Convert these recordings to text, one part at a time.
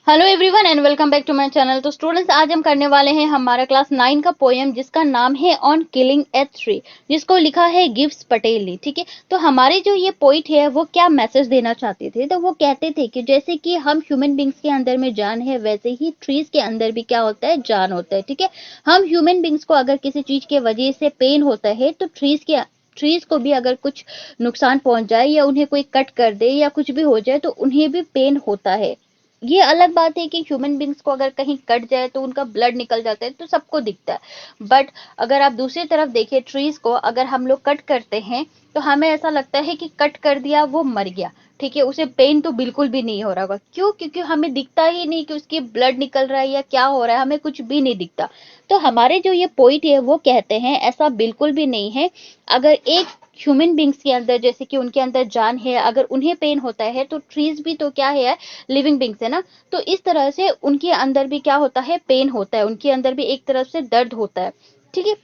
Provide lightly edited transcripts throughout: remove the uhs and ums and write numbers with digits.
Hello everyone and welcome back to my channel. तो students, आज हम करने वाले हैं हमारा क्लास 9 का पोएम जिसका नाम है ऑन किलिंग ए ट्री, जिसको लिखा है गिव्स पटेल ने। ठीक है, तो हमारे जो ये पोइट है वो क्या मैसेज देना चाहते थे, तो वो कहते थे कि जैसे कि हम ह्यूमन बींग्स के अंदर में जान है, वैसे ही ट्रीज के अंदर भी क्या होता है, जान होता है। ठीक है, हम ह्यूमन बींग्स को अगर किसी चीज के वजह से पेन होता है तो ट्रीज को भी अगर कुछ नुकसान पहुंच जाए या उन्हें कोई कट कर दे या कुछ भी हो जाए तो उन्हें भी पेन होता है। ये अलग बात है कि ह्यूमन बींग्स को अगर कहीं कट जाए तो उनका ब्लड निकल जाता है तो सबको दिखता है, बट अगर आप दूसरी तरफ देखें, ट्रीज को अगर हम लोग कट करते हैं तो हमें ऐसा लगता है कि कट कर दिया, वो मर गया। ठीक है, उसे पेन तो बिल्कुल भी नहीं हो रहा होगा। क्यों? क्योंकि हमें दिखता ही नहीं कि उसकी ब्लड निकल रहा है या क्या हो रहा है, हमें कुछ भी नहीं दिखता। तो हमारे जो ये पोइट है वो कहते हैं ऐसा बिल्कुल भी नहीं है। अगर एक ह्यूमन बींग्स के अंदर, जैसे कि उनके अंदर जान है, अगर उन्हें पेन होता है तो ट्रीज भी तो क्या है, लिविंग बींग्स है ना। तो इस तरह से उनके अंदर भी क्या होता है, पेन होता है, उनके अंदर भी एक तरफ से दर्द होता है। ठीक है,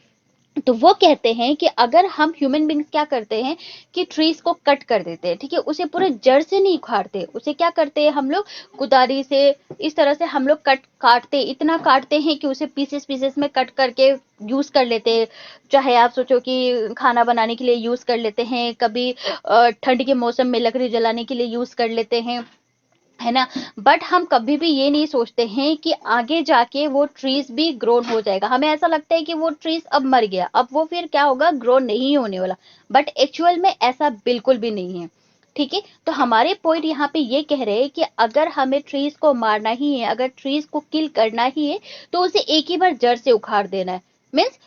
तो वो कहते हैं कि अगर हम ह्यूमन बींग्स क्या करते हैं कि ट्रीज को कट कर देते हैं, ठीक है, उसे पूरे जड़ से नहीं उखाड़ते, उसे क्या करते हैं हम लोग, कुदारी से इस तरह से हम लोग काटते, इतना काटते हैं कि उसे पीसेस पीसेस में कट करके यूज कर लेते हैं। चाहे आप सोचो कि खाना बनाने के लिए यूज कर लेते हैं, कभी ठंड के मौसम में लकड़ी जलाने के लिए यूज कर लेते हैं, है ना। बट हम कभी भी ये नहीं सोचते हैं कि आगे जाके वो ट्रीज भी ग्रोन हो जाएगा। हमें ऐसा लगता है कि वो ट्रीज अब मर गया, अब वो फिर क्या होगा, ग्रो नहीं होने वाला। बट एक्चुअल में ऐसा बिल्कुल भी नहीं है। ठीक है, तो हमारे पॉइंट यहाँ पे ये कह रहे हैं कि अगर हमें ट्रीज को मारना ही है, अगर ट्रीज को किल करना ही है तो उसे एक ही बार जड़ से उखाड़ देना है। मीन्स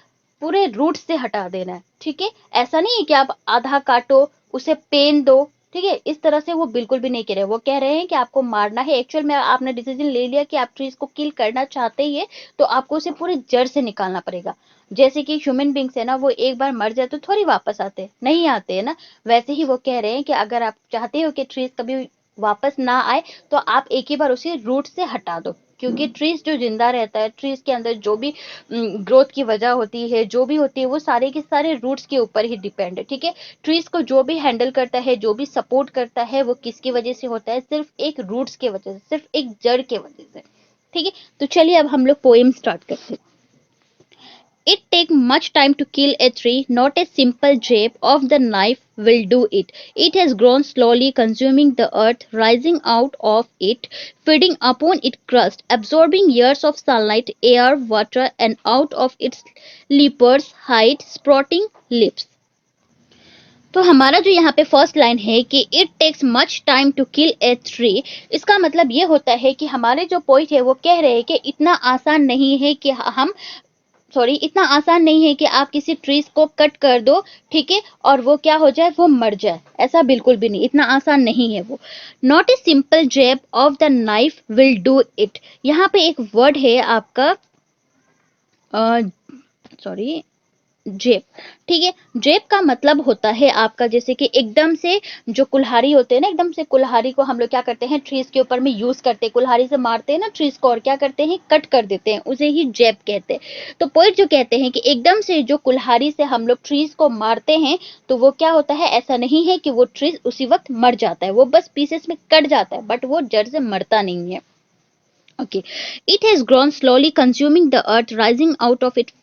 पूरे रूट से हटा देना है। ठीक है, ऐसा नहीं है कि आप आधा काटो, उसे पेन दो। ठीक है, इस तरह से वो बिल्कुल भी नहीं कह रहे। वो कह रहे हैं कि आपको मारना है, एक्चुअल में आपने डिसीजन ले लिया कि आप ट्रीज को किल करना चाहते ही है, तो आपको उसे पूरी जड़ से निकालना पड़ेगा। जैसे कि ह्यूमन बींग्स है ना, वो एक बार मर जाए तो थोड़ी वापस आते, नहीं आते है ना। वैसे ही वो कह रहे हैं कि अगर आप चाहते हो कि ट्रीज कभी वापस ना आए तो आप एक ही बार उसे रूट से हटा दो। क्योंकि ट्रीज जो जिंदा रहता है, ट्रीज के अंदर जो भी ग्रोथ की वजह होती है, जो भी होती है, वो सारे के सारे रूट्स के ऊपर ही डिपेंड है। ठीक है, ट्रीज को जो भी हैंडल करता है, जो भी सपोर्ट करता है, वो किसकी वजह से होता है, सिर्फ एक रूट्स के वजह से, सिर्फ एक जड़ के वजह से। ठीक है, तो चलिए अब हम लोग पोएम स्टार्ट करते हैं। It take much time to kill a tree, not a simple jab of the knife will do it. It has grown slowly, consuming the earth, rising out of it, feeding upon its crust, absorbing years of sunlight, air, water, and out of its leaves hide sprouting lips. तो हमारा जो यहाँ पे first line है कि it takes much time to kill a tree, इसका मतलब ये होता है कि हमारे जो पॉइंट है वो कह रहे हैं कि इतना आसान नहीं है कि हम इतना आसान नहीं है कि आप किसी ट्रीज को कट कर दो, ठीक है, और वो क्या हो जाए, वो मर जाए। ऐसा बिल्कुल भी नहीं, इतना आसान नहीं है वो। Not a simple jab of the knife will do it. यहाँ पे एक वर्ड है आपका, सॉरी, जेब। ठीक है, जेब का मतलब होता है आपका, जैसे कि एकदम से जो कुल्हाड़ी होते हैं ना, एकदम से कुल्हाड़ी को हम लोग क्या करते हैं, ट्रीज के ऊपर में यूज करते हैं, कुल्हाड़ी से मारते हैं ना ट्रीज को, और क्या करते हैं, कट कर देते हैं, उसे ही जेब कहते हैं। तो पोइट जो कहते हैं कि एकदम से जो कुल्हाड़ी से हम लोग ट्रीज को मारते हैं तो वो क्या होता है, ऐसा नहीं है कि वो ट्रीज उसी वक्त मर जाता है, वो बस पीसेस में कट जाता है, बट वो जड़ से मरता नहीं है। Okay, it has grown slowly, consuming the earth, rising out of it,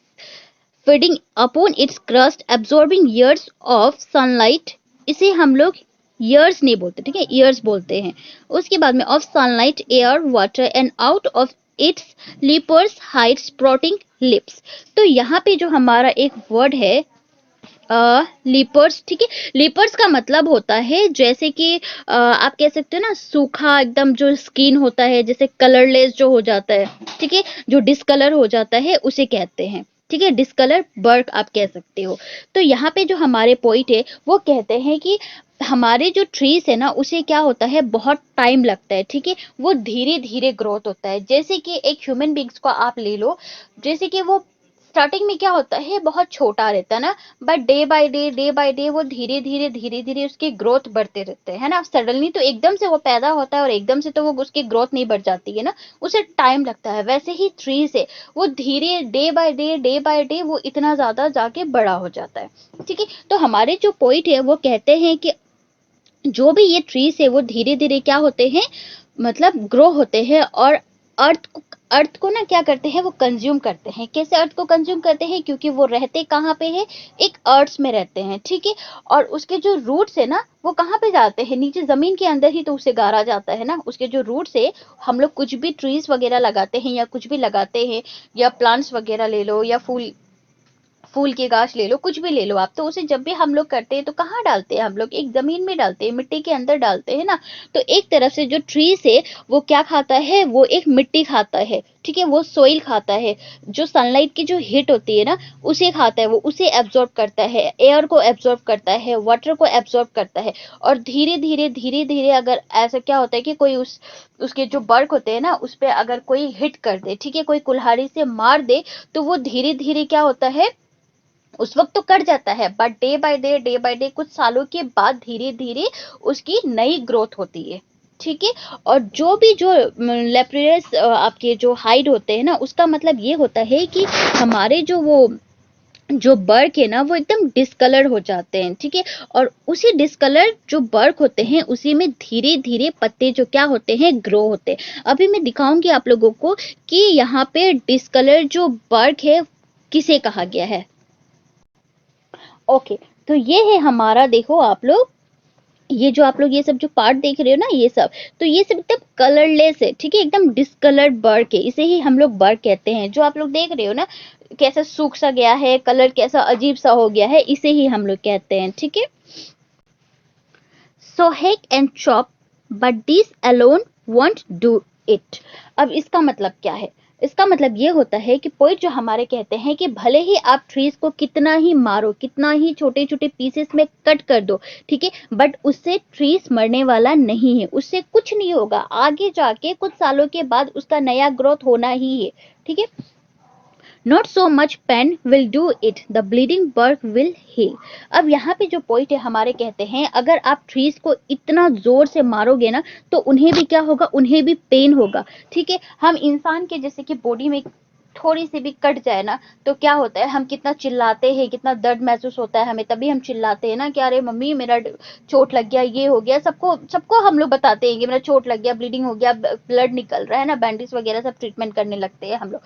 feeding upon its crust, absorbing years of sunlight. इसे हम लोग years नहीं बोलते, ठीक है, years बोलते हैं। उसके बाद में of sunlight, air, water and out of its leaves hide sprouting lips। तो यहाँ पे जो हमारा एक वर्ड है लीपर्स, ठीक है, लीपर्स का मतलब होता है जैसे कि आप कह सकते हो ना, सूखा एकदम जो स्किन होता है, जैसे कलरलेस जो हो जाता है, ठीक है, जो डिसकलर हो जाता है उसे कहते हैं। ठीक है, डिसकलर बर्क आप कह सकते हो। तो यहाँ पे जो हमारे पॉइंट है वो कहते हैं कि हमारे जो ट्रीज है ना, उसे क्या होता है, बहुत टाइम लगता है। ठीक है, वो धीरे धीरे ग्रोथ होता है। जैसे कि एक ह्यूमन बींग्स को आप ले लो, जैसे कि वो स्टार्टिंग में क्या होता है, बहुत छोटा रहता है ना, बट डे बाय डे वो धीरे धीरे उसकी ग्रोथ बढ़ते रहते हैं, है ना। सडनली तो एकदम से वो पैदा होता है और एकदम से तो वो उसकी ग्रोथ नहीं बढ़ जाती है ना, उसे टाइम लगता है। वैसे ही ट्री से वो धीरे डे बाय डे वो इतना ज्यादा जाके बड़ा हो जाता है। ठीक है, तो हमारे जो पॉइंट है वो कहते हैं कि जो भी ये ट्रीज है वो धीरे धीरे क्या होते हैं, मतलब ग्रो होते हैं और अर्थ को ना क्या करते हैं, वो कंज्यूम करते हैं। कैसे अर्थ को कंज्यूम करते हैं? क्योंकि वो रहते कहाँ पे है, एक अर्थ में रहते हैं, ठीक है। और उसके जो रूट्स है ना, वो कहाँ पे जाते हैं, नीचे जमीन के अंदर ही तो उसे गाड़ा जाता है ना। उसके जो रूट्स है, हम लोग कुछ भी ट्रीज वगैरह लगाते हैं या कुछ भी लगाते हैं, या प्लांट्स वगैरह ले लो, या फूल के गाछ ले लो, कुछ भी ले लो आप, तो उसे जब भी हम लोग करते हैं तो कहाँ डालते हैं हम लोग, एक जमीन में डालते हैं, मिट्टी के अंदर डालते हैं ना। तो एक तरफ से जो ट्रीज है वो क्या खाता है, वो एक मिट्टी खाता है, ठीक है, वो सोइल खाता है। जो सनलाइट की जो हीट होती है ना, उसे खाता है, वो उसे एब्जॉर्ब करता है, एयर को एब्जॉर्ब करता है, वाटर को एब्जॉर्ब करता है। और धीरे धीरे अगर ऐसा क्या होता है कि कोई उसके जो बर्क होते हैं ना, उस पर अगर कोई हिट कर दे, ठीक है, कोई कुल्हाड़ी से मार दे, तो वो धीरे धीरे क्या होता है, उस वक्त तो कट जाता है, बट डे बाय डे कुछ सालों के बाद धीरे धीरे उसकी नई ग्रोथ होती है, ठीक है। और जो लेप्रियस आपके जो हाइड होते हैं ना, उसका मतलब ये होता है कि हमारे जो बर्क है ना, वो एकदम डिस्कलर हो जाते हैं, ठीक है। और उसी डिस्कलर जो बर्क होते हैं, उसी में धीरे धीरे पत्ते जो क्या होते हैं, ग्रो होते हैं। अभी मैं दिखाऊंगी आप लोगों को कि यहाँ पे डिस्कलर जो बर्क है किसे कहा गया है। ओके, तो ये है हमारा, देखो आप लोग, ये जो आप लोग ये सब जो पार्ट देख रहे हो ना, ये सब, तो ये सब एकदम कलरलेस है, ठीक है, एकदम डिसकलर्ड बर्क है, इसे ही हम लोग बर्क कहते हैं। जो आप लोग देख रहे हो ना, कैसा सूख सा गया है, कलर कैसा अजीब सा हो गया है, इसे ही हम लोग कहते हैं, ठीक है। So hack and chop, but this alone won't do it. अब इसका मतलब क्या है? इसका मतलब ये होता है कि पोइट जो हमारे कहते हैं कि भले ही आप ट्रीज को कितना ही मारो, कितना ही छोटे छोटे पीसेस में कट कर दो, ठीक है, बट उससे ट्रीज मरने वाला नहीं है, उससे कुछ नहीं होगा, आगे जाके कुछ सालों के बाद उसका नया ग्रोथ होना ही है, ठीक है। Not so much pain will do it, the bleeding bark will heal. अब यहाँ पे जो पॉइंट है हमारे कहते हैं, अगर आप ट्रीज को इतना जोर से मारोगे ना, तो उन्हें भी क्या होगा, उन्हें भी पेन होगा, ठीक है। हम इंसान के जैसे कि बॉडी में थोड़ी सी भी कट जाए ना, तो क्या होता है, हम कितना चिल्लाते हैं, कितना दर्द महसूस होता है हमें, तभी हम चिल्लाते हैं ना कि अरे मम्मी मेरा चोट लग गया, ये हो गया, सबको सबको हम लोग बताते हैं कि मेरा चोट लग गया, ब्लीडिंग हो गया, ब्लड निकल रहा है ना, बैंडेज वगैरह सब ट्रीटमेंट करने लगते हैं हम लोग।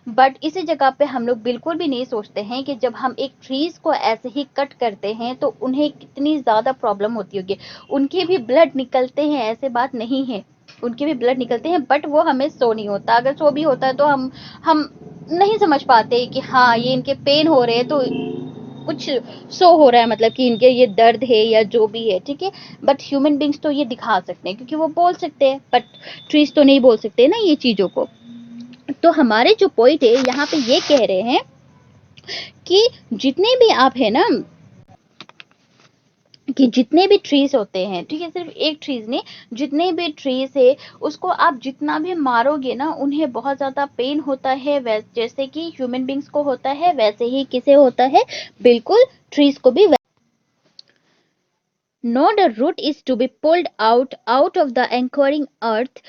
बट इसी जगह पे हम लोग बिल्कुल भी नहीं सोचते हैं कि जब हम एक ट्रीज को ऐसे ही कट करते हैं तो उन्हें कितनी ज्यादा प्रॉब्लम होती होगी। उनके भी ब्लड निकलते हैं, ऐसे बात नहीं है, उनके भी ब्लड निकलते हैं, बट वो हमें शो नहीं होता। अगर शो भी होता है तो हम नहीं समझ पाते कि हाँ ये इनके पेन हो रहे हैं, तो कुछ शो हो रहा है, मतलब कि इनके ये दर्द है या जो भी है, ठीक है। बट ह्यूमन बींग्स तो ये दिखा सकते हैं क्योंकि वो बोल सकते हैं, बट ट्रीज तो नहीं बोल सकते ना ये चीजों को। तो हमारे जो पॉइंट है यहाँ पे ये कह रहे हैं कि जितने भी आप है ना, कि जितने भी ट्रीज होते हैं, ठीक है, सिर्फ एक ट्रीज नहीं, जितने भी ट्रीज है, उसको आप जितना भी मारोगे ना, उन्हें बहुत ज्यादा पेन होता है, वैसे जैसे कि ह्यूमन बींग्स को होता है, वैसे ही किसे होता है, बिल्कुल ट्रीज को भी। No, the root is to be pulled out of the anchoring earth.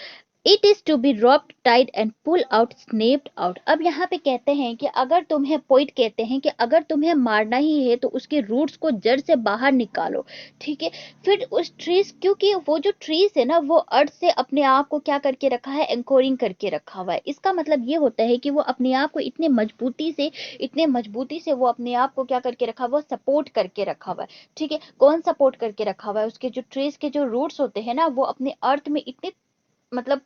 It is to be robbed tight and pull out, snapped out. अब यहाँ पे कहते हैं कि अगर तुम्हें, पॉइंट कहते हैं कि अगर तुम्हें मारना ही है तो उसके रूट्स को जड़ से बाहर निकालो, ठीक है। फिर उस ट्रीज, क्योंकि वो जो ट्रीज है ना, वो अर्थ से अपने आप को क्या करके रखा है, एंकोरिंग करके रखा हुआ है। इसका मतलब ये होता है कि वो अपने आप को इतने मजबूती से वो अपने आप को क्या करके रखा हुआ, सपोर्ट करके रखा हुआ है, ठीक है। कौन सपोर्ट करके रखा हुआ है? उसके जो ट्रीज के जो रूट्स होते हैं ना, वो अपने अर्थ में इतने, मतलब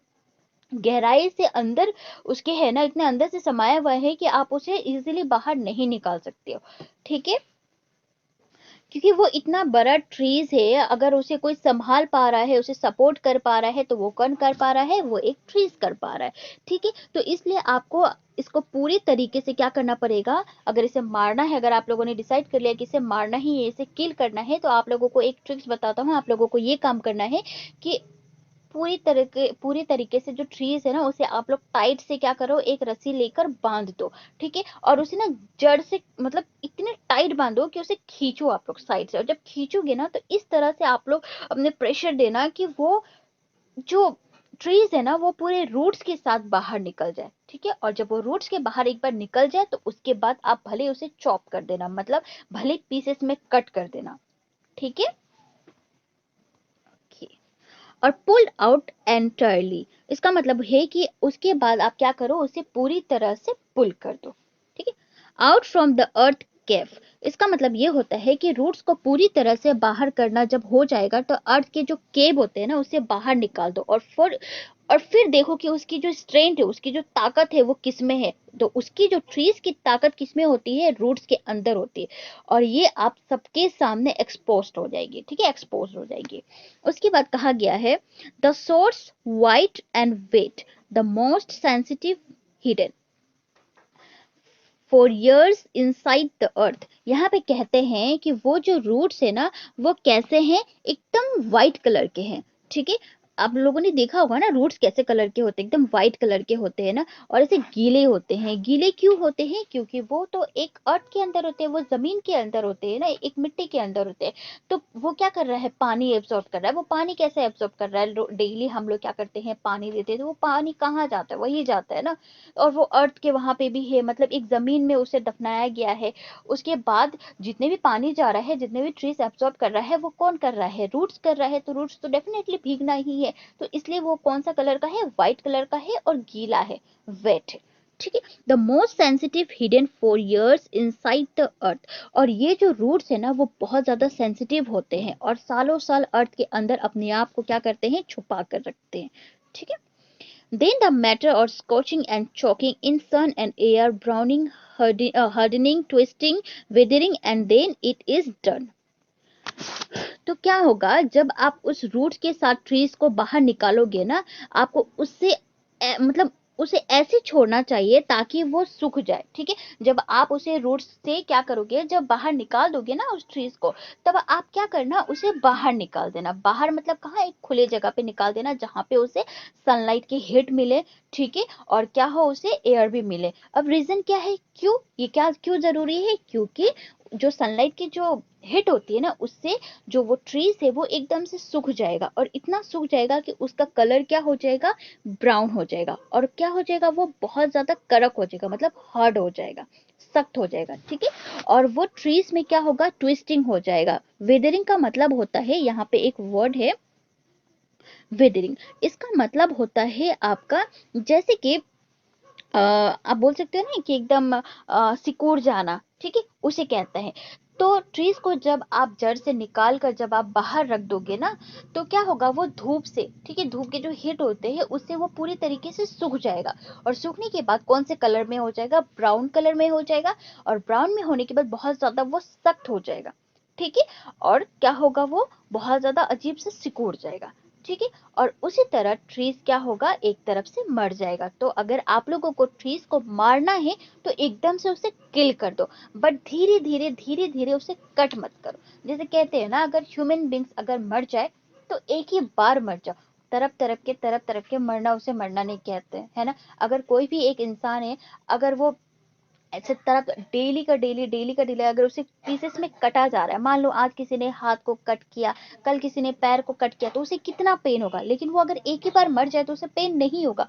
गहराई से अंदर उसके है ना, इतने अंदर से समाया हुआ है कि आप उसे इजीली बाहर नहीं निकाल सकते हो, ठीक है। क्योंकि वो इतना बड़ा ट्रीज है, अगर उसे कोई संभाल पा रहा है, उसे सपोर्ट कर पा रहा है, तो वो कौन कर पा रहा है, वो एक ट्रीज कर पा रहा है, ठीक है। तो इसलिए आपको इसको पूरी तरीके से क्या करना पड़ेगा, अगर इसे मारना है, अगर आप लोगों ने डिसाइड कर लिया कि इसे मारना ही है, इसे किल करना है, तो आप लोगों को एक ट्रिक्स बताता हूँ, आप लोगों को ये काम करना है कि पूरी तरीके से जो ट्रीज है ना, उसे आप लोग टाइट से क्या करो, एक रस्सी लेकर बांध दो, ठीक है। और उसे ना जड़ से, मतलब इतने टाइट बांधो कि उसे खींचो आप लोग साइड से, और जब खींचोगे ना, तो इस तरह से आप लोग अपने प्रेशर देना कि वो जो ट्रीज है ना, वो पूरे रूट्स के साथ बाहर निकल जाए, ठीक है। और जब वो रूट्स के बाहर एक बार निकल जाए, तो उसके बाद आप भले उसे चॉप कर देना, मतलब भले पीसेस में कट कर देना, ठीक है। और पुल्ड आउट एंटायरली, इसका मतलब है कि उसके बाद आप क्या करो, उसे पूरी तरह से पुल कर दो, ठीक है। आउट फ्रॉम द अर्थ केव, इसका मतलब ये होता है कि रूट्स को पूरी तरह से बाहर करना जब हो जाएगा तो अर्थ के जो केव होते हैं ना उसे बाहर निकाल दो, और फिर देखो कि उसकी जो स्ट्रेंथ है, उसकी जो ताकत है वो किस में है। तो उसकी जो ट्रीज की ताकत किस में होती है, रूट्स के अंदर होती है, और ये आप सबके सामने एक्सपोज हो जाएगी, ठीक है, एक्सपोज हो जाएगी। उसके बाद कहा गया है the source white and wet the most sensitive hidden for years inside the earth. यहाँ पे कहते हैं कि वो जो रूट्स है ना वो कैसे हैं, एकदम वाइट कलर के हैं, ठीक है। आप लोगों ने देखा होगा ना रूट्स कैसे कलर के होते हैं, एकदम वाइट कलर के होते हैं ना, और ऐसे गीले होते हैं। गीले क्यों होते हैं, क्योंकि वो तो एक अर्थ के अंदर होते हैं, वो जमीन के अंदर होते हैं ना, एक मिट्टी के अंदर होते हैं। तो वो क्या कर रहा है, पानी एब्सॉर्ब कर रहा है। वो पानी कैसे एब्सॉर्ब कर रहा है, डेली हम लोग क्या करते हैं, पानी देते हैं, तो वो पानी कहाँ जाता है, वही जाता है ना, और वो अर्थ के वहां पे भी है, मतलब एक जमीन में उसे दफनाया गया है। उसके बाद जितने भी पानी जा रहा है, जितने भी ट्रीज एब्सॉर्ब कर रहा है, वो कौन कर रहा है, रूट्स कर रहा है। तो रूट्स तो डेफिनेटली भीगना ही है, तो इसलिए वो कौन सा कलर का है, व्हाइट कलर का है और गीला है, वेट है, ठीक है। The most sensitive hidden for years inside the अर्थ, और ये जो रूट्स है ना वो बहुत ज्यादा सेंसिटिव होते हैं और सालों साल अर्थ के अंदर अपने आप को क्या करते हैं, छुपा कर रखते हैं, ठीक है। Then the matter of scorching and choking in sun and air, browning, hardening, twisting, withering, and then it is done. तो क्या होगा जब आप उस रूट्स के साथ ट्रीज को बाहर निकालोगे ना, आपको उससे मतलब उसे ऐसे छोड़ना चाहिए ताकि वो सूख जाए, ठीक है। जब आप उसे रूट्स से क्या करोगे, जब बाहर निकाल दोगे ना उस ट्रीज को, तब आप क्या करना, उसे बाहर निकाल देना। बाहर मतलब कहाँ, एक खुले जगह पे निकाल देना जहाँ पे उसे सनलाइट की हिट मिले, ठीक है, और क्या हो, उसे एयर भी मिले। अब रीजन क्या है, क्यों ये क्या क्यों जरूरी है, क्योंकि जो सनलाइट की जो हिट होती है ना उससे जो वो ट्रीज है वो एकदम से सूख जाएगा, और इतना सूख जाएगा कि उसका कलर क्या हो जाएगा, ब्राउन हो जाएगा, और क्या हो जाएगा, वो बहुत ज्यादा कड़क हो जाएगा, मतलब हार्ड हो जाएगा, सख्त हो जाएगा, ठीक है। और वो ट्रीज में क्या होगा, ट्विस्टिंग हो जाएगा। वेदरिंग का मतलब होता है, यहाँ पे एक वर्ड है वेदरिंग, इसका मतलब होता है आपका, जैसे कि आप बोल सकते हो ना कि एकदम सिकुड़ जाना, ठीक है, उसे कहते हैं। तो ट्रीज को जब आप जड़ से निकाल कर जब आप बाहर रख दोगे ना, तो क्या होगा, वो धूप से, ठीक है, धूप के जो हीट होते हैं उससे वो पूरी तरीके से सूख जाएगा, और सूखने के बाद कौन से कलर में हो जाएगा, ब्राउन कलर में हो जाएगा, और ब्राउन में होने के बाद बहुत ज्यादा वो सख्त हो जाएगा, ठीक है, और क्या होगा, वो बहुत ज्यादा अजीब से सिकुड़ जाएगा, ठीक है। और उसी तरह ट्रीज क्या होगा, एक तरफ से मर जाएगा। तो अगर आप लोगों को ट्रीज को मारना है तो एकदम से उसे किल कर दो, बट धीरे धीरे उसे कट मत करो। जैसे कहते हैं ना, अगर ह्यूमन बींग्स अगर मर जाए तो एक ही बार मर जाओ, तरफ तरफ के मरना उसे मरना नहीं कहते हैं, है ना। अगर कोई भी एक इंसान है, अगर वो ऐसे तरफ डेली का डेली अगर उसे पीसेस में कटा जा रहा है, मान लो आज किसी ने हाथ को कट किया, कल किसी ने पैर को कट किया, तो उसे कितना पेन होगा, लेकिन वो अगर एक ही बार मर जाए तो उसे पेन नहीं होगा।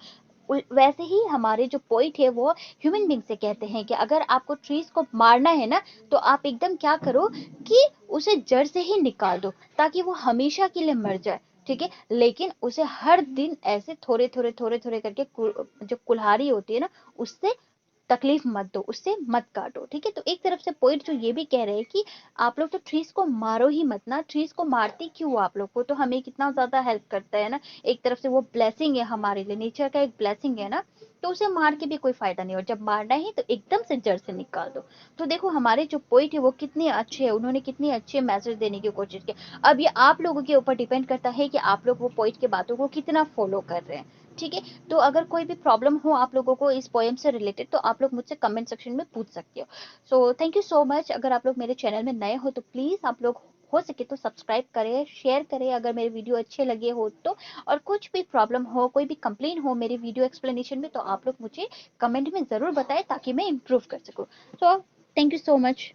वैसे ही हमारे जो पोइट है वो ह्यूमन बींग से कहते हैं कि अगर आपको ट्रीज को मारना है ना, तो आप एकदम क्या करो कि उसे जड़ से ही निकाल दो, ताकि वो हमेशा के लिए मर जाए, ठीक है। लेकिन उसे हर दिन ऐसे थोड़े थोड़े करके जो कुल्हाड़ी होती है ना उससे तकलीफ मत दो, उससे मत काटो, ठीक है। तो एक तरफ से पॉइंट जो ये भी कह रहे हैं कि आप लोग तो ट्रीज को मारो ही मत ना, ट्रीज को मारते क्यों हो, आप लोग को तो हमें कितना ज्यादा हेल्प करता है ना, एक तरफ से वो ब्लेसिंग है हमारे लिए, नेचर का एक ब्लेसिंग है ना, तो उसे मार के भी कोई फायदा नहीं, और जब मारना है तो एकदम से जड़ से निकाल दो। तो देखो हमारे जो पोइट है वो कितने अच्छे हैं, उन्होंने कितने अच्छे मैसेज देने की कोशिश की। अब ये आप लोगों के ऊपर डिपेंड करता है कि आप लोग वो पोइट की बातों को कितना फॉलो कर रहे हैं, ठीक है। तो अगर कोई भी प्रॉब्लम हो आप लोगों को इस पोएम से रिलेटेड, तो आप लोग मुझसे कमेंट सेक्शन में पूछ सकते हो। So thank you so much. अगर आप लोग मेरे चैनल में नए हो तो प्लीज आप लोग हो सके तो सब्सक्राइब करें, शेयर करें अगर मेरे वीडियो अच्छे लगे हो तो, और कुछ भी प्रॉब्लम हो, कोई भी कंप्लेन हो मेरे वीडियो एक्सप्लेनेशन में, तो आप लोग मुझे कमेंट में जरूर बताएं ताकि मैं इम्प्रूव कर सकूं। So thank you so much.